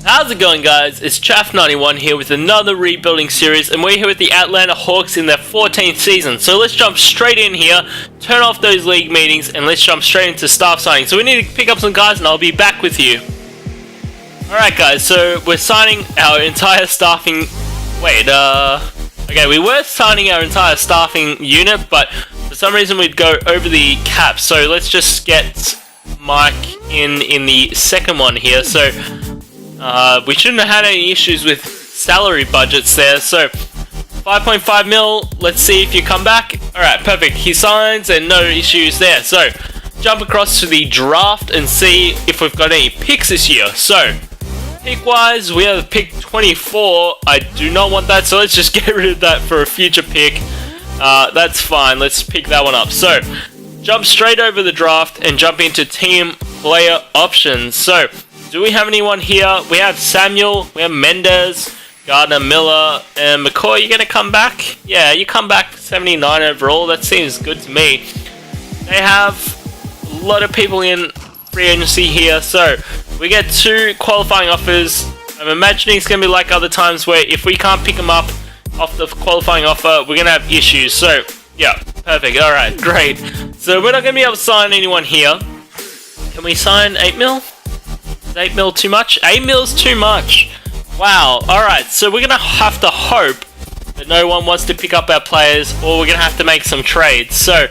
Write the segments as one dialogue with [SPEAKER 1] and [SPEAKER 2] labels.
[SPEAKER 1] How's it going, guys? It's Chaff91 here with another rebuilding series, and we're here with the Atlanta Hawks in their 14th season. So let's jump straight in here, turn off those league meetings, and let's jump straight into staff signing. So we need to pick up some guys, and I'll be back with you. Alright guys, so we're signing our entire staffing... Okay, we were signing our entire staffing unit, but for some reason we'd go over the cap. So let's just get Mike in the second one here. So we shouldn't have had any issues with salary budgets there. So 5.5 mil, let's see if you come back. Alright, perfect. He signs and no issues there. So jump across to the draft and see if we've got any picks this year. So pick wise, we have pick 24. I do not want that, so let's just get rid of that for a future pick. That's fine. Let's pick that one up. So jump straight over the draft and jump into team player options. So do we have anyone here? We have Samuel, we have Mendez, Gardner, Miller, and McCoy. You gonna come back? Yeah, you come back 79 overall. That seems good to me. They have a lot of people in free agency here, so we get 2 qualifying offers. I'm imagining it's gonna be like other times where if we can't pick them up off the qualifying offer, we're gonna have issues. So yeah, perfect. All right, great. So we're not gonna be able to sign anyone here. Can we sign 8 mil? Is 8 mil too much? 8 mil's too much. Wow. Alright, so we're going to have to hope that no one wants to pick up our players, or we're going to have to make some trades. So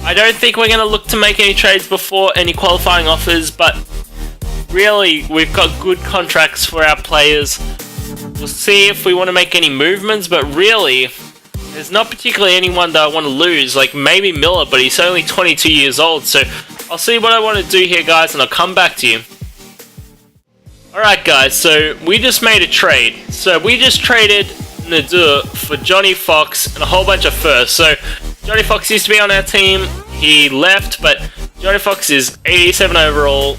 [SPEAKER 1] I don't think we're going to look to make any trades before any qualifying offers, but really, we've got good contracts for our players. We'll see if we want to make any movements, but really, there's not particularly anyone that I want to lose. Like maybe Miller, but he's only 22 years old, so I'll see what I want to do here, guys, and I'll come back to you. Alright, guys, so we just made a trade. So we just traded Nadur for Johnny Fox and a whole bunch of firsts. So Johnny Fox used to be on our team. He left, but Johnny Fox is 87 overall.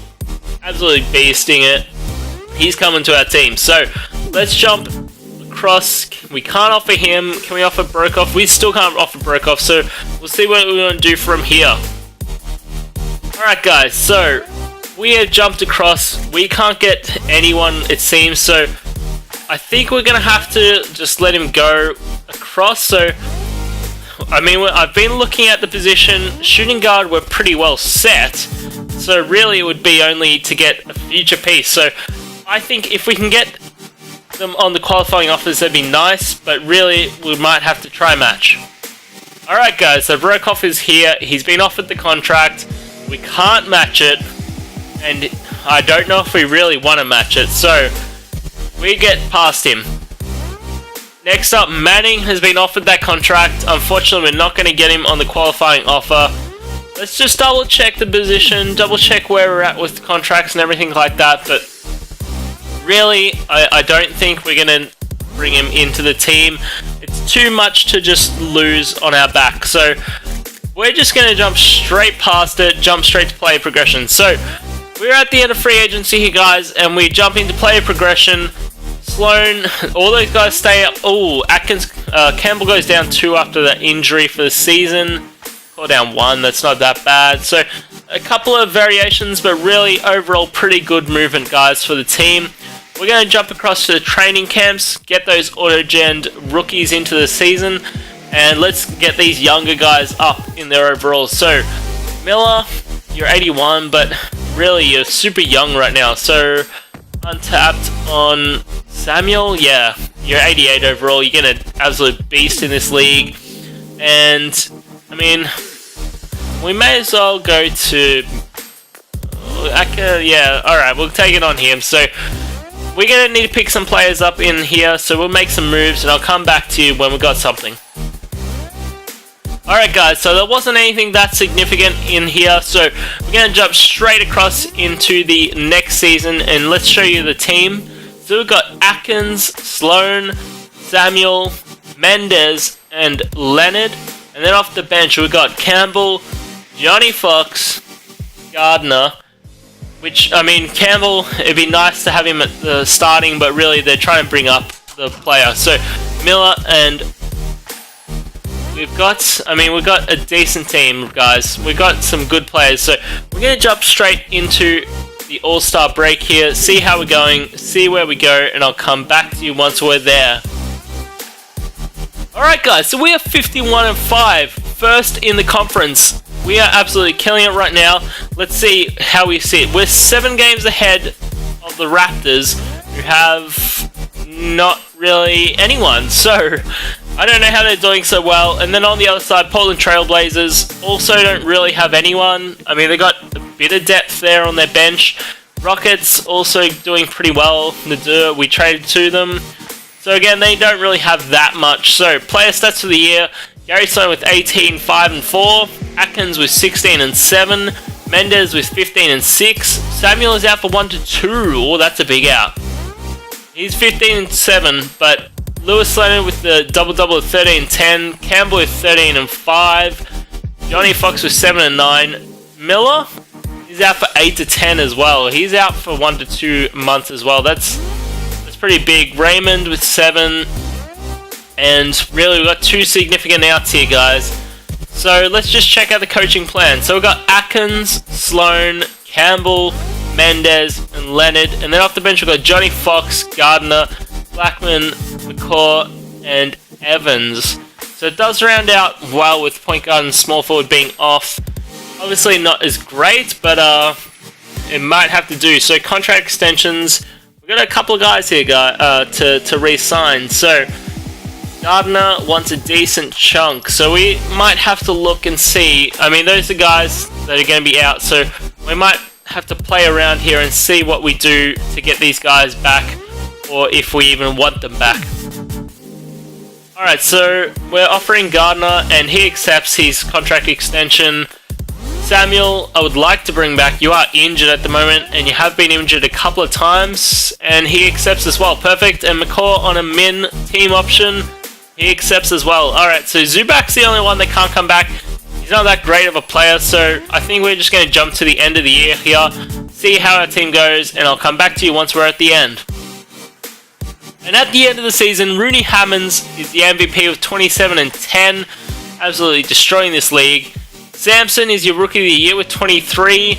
[SPEAKER 1] Absolutely beasting it. He's coming to our team. So let's jump across. We can't offer him. Can we offer Brokoff? We still can't offer Brokoff, so we'll see what we want to do from here. Alright guys, so we have jumped across. We can't get anyone, it seems, so I think we're going to have to just let him go across. So, I mean, I've been looking at the position. Shooting guard, we're pretty well set, so really it would be only to get a future piece. So I think if we can get them on the qualifying offers, that'd be nice, but really we might have to try match. Alright guys, so Brokoff is here. He's been offered the contract. We can't match it, and I don't know if we really want to match it, so we get past him. Next up, Manning has been offered that contract. Unfortunately, we're not going to get him on the qualifying offer. Let's just double check the position, double check where we're at with contracts and everything like that, but really, I don't think we're going to bring him into the team. It's too much to just lose on our back, so we're just going to jump straight past it, jump straight to player progression. So, we're at the end of free agency here, guys, and we jump into player progression. Sloan, all those guys stay up. Oh, Atkins, Campbell goes down 2 after the injury for the season. Or down 1, that's not that bad. So, a couple of variations, but really, overall, pretty good movement, guys, for the team. We're going to jump across to the training camps, get those auto-gen rookies into the season, and let's get these younger guys up in their overalls. So, Miller, you're 81, but really you're super young right now. So, untapped on Samuel, yeah, you're 88 overall. You're going to absolute beast in this league. And, I mean, we may as well go to... yeah, alright, we'll take it on him. So, we're going to need to pick some players up in here, so we'll make some moves, and I'll come back to you when we've got something. Alright guys, so there wasn't anything that significant in here, so we're going to jump straight across into the next season, and let's show you the team. So we've got Atkins, Sloan, Samuel, Mendez, and Leonard. And then off the bench we've got Campbell, Johnny Fox, Gardner, which, I mean, Campbell, it'd be nice to have him at the starting, but really they're trying to bring up the player. So Miller, and we've got a decent team, guys. We've got some good players, so we're going to jump straight into the All-Star break here, see how we're going, see where we go, and I'll come back to you once we're there. Alright guys, so we are 51-5, first in the conference. We are absolutely killing it right now. Let's see how we see it. We're 7 games ahead of the Raptors, who have not really anyone, so I don't know how they're doing so well. And then on the other side, Portland Trailblazers also don't really have anyone. I mean, they got a bit of depth there on their bench. Rockets also doing pretty well. Nadir, we traded to them. So again, they don't really have that much. So player stats for the year: Gary Sloan with 18, 5 and 4. Atkins with 16 and 7. Mendez with 15 and 6. Samuel is out for 1 to 2. Oh, that's a big out. He's 15 and 7, but Lewis Leonard with the double-double of 13 and 10. Campbell with 13 and 5. Johnny Fox with 7 and 9. Miller, he's out for 8 to 10 as well. He's out for 1 to 2 months as well. That's pretty big. Raymond with 7. And really, we've got 2 significant outs here, guys. So let's just check out the coaching plan. So we've got Atkins, Sloan, Campbell, Mendez, and Leonard. And then off the bench, we've got Johnny Fox, Gardner, Blackman, McCaw, and Evans. So it does round out well with point guard and small forward being off. Obviously not as great, but it might have to do. So contract extensions, we've got a couple of guys here to re-sign. So Gardner wants a decent chunk, so we might have to look and see. I mean, those are guys that are going to be out, so we might have to play around here and see what we do to get these guys back, or if we even want them back. Alright, so we're offering Gardner, and he accepts his contract extension. Samuel, I would like to bring back. You are injured at the moment, and you have been injured a couple of times, and he accepts as well. Perfect. And McCaw on a min team option, he accepts as well. Alright, so Zubac's the only one that can't come back. He's not that great of a player, so I think we're just going to jump to the end of the year here, see how our team goes, and I'll come back to you once we're at the end. And at the end of the season, Rooney Hammonds is the MVP with 27 and 10, absolutely destroying this league. Sampson is your Rookie of the Year with 23.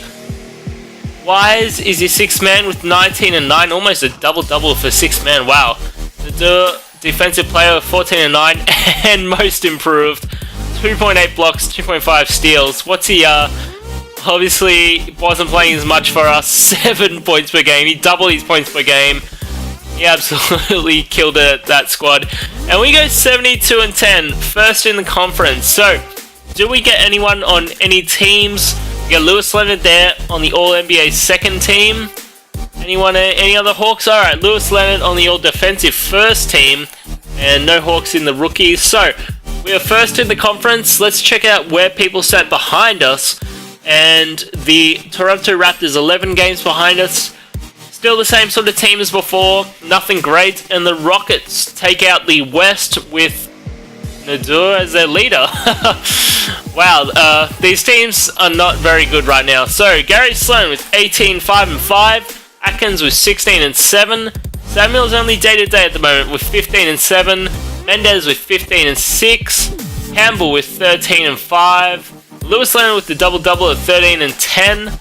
[SPEAKER 1] Wise is your 6th man with 19 and 9, almost a double-double for 6th man, wow. The Defensive Player with 14 and 9, and Most Improved, 2.8 blocks, 2.5 steals. What's he, obviously wasn't playing as much for us, 7 points per game. He doubled his points per game. He absolutely killed it, that squad. And we go 72 and 10, first in the conference. So, do we get anyone on any teams? We got Lewis Leonard there on the All-NBA second team. Anyone, any other Hawks? Alright, Lewis Leonard on the All-Defensive first team. And no Hawks in the rookies. So, we are first in the conference. Let's check out where people sat behind us. And the Toronto Raptors, 11 games behind us. Still the same sort of team as before. Nothing great. And the Rockets take out the West with Nadir as their leader. Wow, these teams are not very good right now. So, Gary Sloan with 18, 5 and 5. Atkins with 16 and 7. Samuel's only day-to-day at the moment with 15 and 7. Mendez with 15 and 6. Campbell with 13 and 5. Lewis Leonard with the double-double of 13 and 10.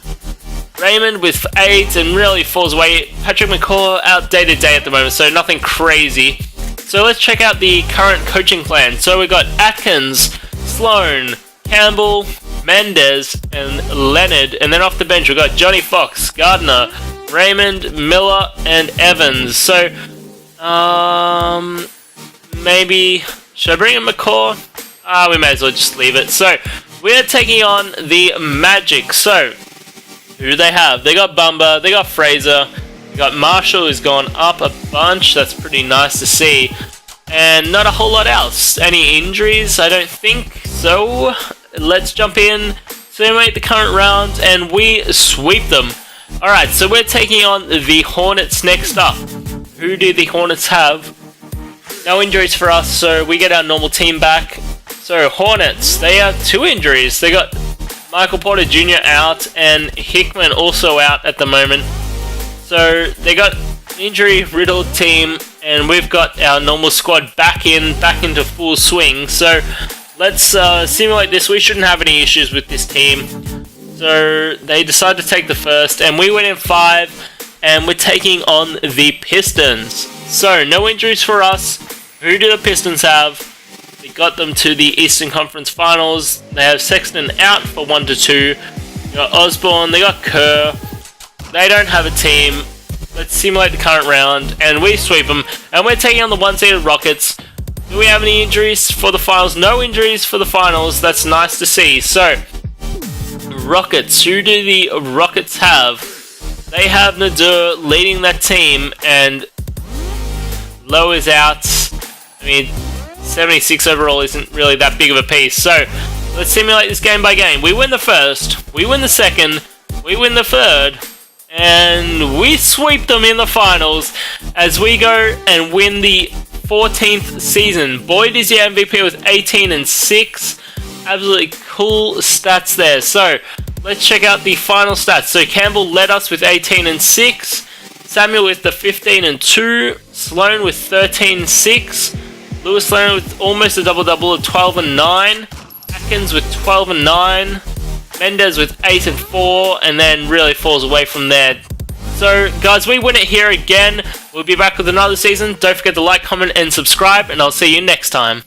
[SPEAKER 1] Raymond with 8 and really falls away. Patrick McCaw out day-to-day at the moment, so nothing crazy. So let's check out the current coaching plan. So we've got Atkins, Sloan, Campbell, Mendez, and Leonard. And then off the bench we've got Johnny Fox, Gardner, Raymond, Miller, and Evans. So, maybe... should I bring in McCaw? We may as well just leave it. So, we're taking on the Magic. So, who do they have? They got Bumba, they got Fraser, they got Marshall, who's gone up a bunch. That's pretty nice to see. And not a whole lot else. Any injuries? I don't think so. Let's jump in, simulate the current round, and we sweep them. Alright, so we're taking on the Hornets next up. Who do the Hornets have? No injuries for us, so we get our normal team back. So, Hornets, they have 2 injuries. They got Michael Porter Jr. out, and Hickman also out at the moment. So, they got an injury-riddled team, and we've got our normal squad back into full swing. So, let's simulate this. We shouldn't have any issues with this team. So they decide to take the first, and we win in 5, and we're taking on the Pistons. So no injuries for us. Who do the Pistons have? They got them to the Eastern Conference Finals. They have Sexton out for 1-2. They got Osborne, they got Kerr. They don't have a team. Let's simulate the current round, and we sweep them. And we're taking on the 1-seeded Rockets. Do we have any injuries for the finals? No injuries for the finals. That's nice to see. So, Rockets. Who do the Rockets have? They have Nadir leading that team, and Lowe is out. I mean, 76 overall isn't really that big of a piece. So, let's simulate this game by game. We win the first, we win the second, we win the third, and we sweep them in the finals as we go and win the 14th season. Boyd is your MVP with 18-6. Absolutely cool stats there. So, let's check out the final stats. So, Campbell led us with 18-6. Samuel with the 15-2. Sloan with 13-6. Lewis Sloan with almost a double-double of 12-9. Atkins with 12-9. Mendez with 8-4. And then really falls away from there. So, guys, we win it here again. We'll be back with another season. Don't forget to like, comment, and subscribe. And I'll see you next time.